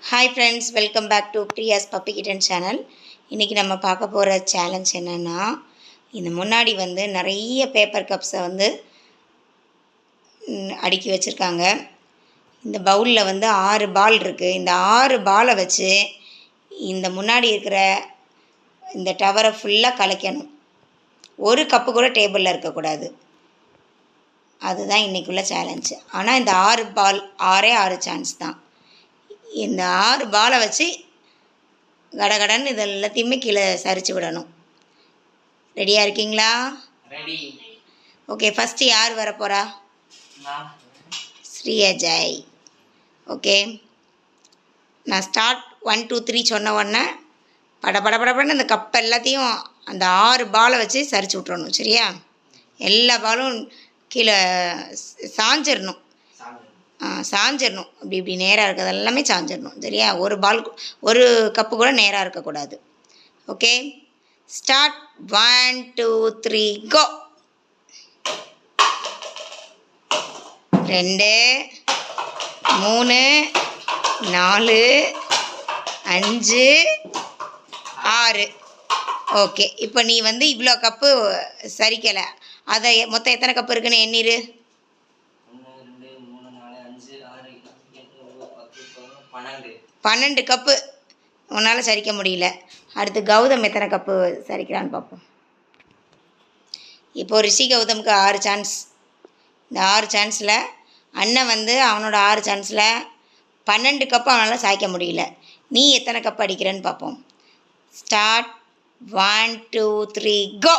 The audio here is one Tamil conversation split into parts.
Hi friends, welcome back to Priya's puppy kitten channel. இன்றைக்கி நம்ம பார்க்க போகிற சேலஞ்ச் என்னென்னா, இந்த முன்னாடி நிறைய பேப்பர் கப்ஸை அடுக்கி வச்சுருக்காங்க. இந்த பவுலில் 6 பால் இருக்குது. இந்த 6 பாலை வச்சு இந்த முன்னாடி இருக்கிற இந்த டவரை ஃபுல்லாக கலைக்கணும். ஒரு கப்பு கூட டேபிளில் இருக்கக்கூடாது. அதுதான் இன்றைக்குள்ள சேலஞ்சு. ஆனால் இந்த 6 பால் 6 சான்ஸ் தான். இந்த 6 பாலை வச்சு கடகடன்னு இது எல்லாத்தையுமே கீழே சரிச்சு விடணும். ரெடியாக இருக்கீங்களா? ரெடி. ஓகே, ஃபஸ்ட்டு யார் வரப்போகிறா? ஸ்ரீ அஜய். ஓகே, நான் ஸ்டார்ட் 1 2 3 சொன்ன உடனே படபடன்னு இந்த கப் எல்லாத்தையும் அந்த 6 பாலை வச்சு சரிச்சு விட்றணும். சரியா? எல்லா பாலும் கீழே சாஞ்சிடணும். சாஞ்சிடணும். இப்படி நேராக இருக்கிறது எல்லாமே சாஞ்சிடணும். சரியா? ஒரு கப்பு கூட நேராக இருக்கக்கூடாது. Okay, start. 1 2 3 கோ. 2 3 4 5 6. ஓகே, இப்போ நீ இவ்வளோ கப்பு சரிக்கலை. அதை மொத்தம் எத்தனை கப்பு இருக்குன்னு எண்ணிரு. 12 கப்பு உன்னால் சரிக்க முடியல. அடுத்து கௌதம் எத்தனை கப்பு சரிக்கிறான்னு பார்ப்போம். இப்போது ரிஷி கௌதமுக்கு 6 சான்ஸ். இந்த 6 சான்ஸில் அண்ணன் அவனோட 6 சான்ஸில் 12 கப்பு அவனால் சாய்க்க முடியல. நீ எத்தனை கப்பு அடிக்கிறேன்னு பார்ப்போம். ஸ்டார்ட். 1 2 3 கோ.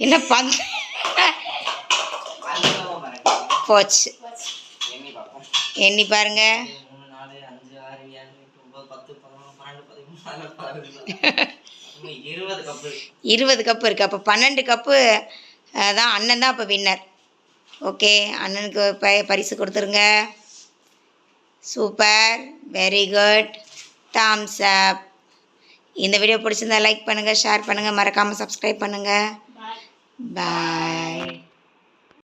என்ன போச்சு. எண்ணி பாருங்க. 20 கப்பு இருக்குது. அப்போ 12 கப்பு தான். அண்ணன் தான் அப்போ வின்னர். ஓகே, அண்ணனுக்கு பரிசு கொடுத்துருங்க. சூப்பர், வெரி குட், தம்ஸ் அப். இந்த வீடியோ பிடிச்சிருந்தா லைக் பண்ணுங்கள், ஷேர் பண்ணுங்கள், மறக்காமல் சப்ஸ்கிரைப் பண்ணுங்கள். பாய்.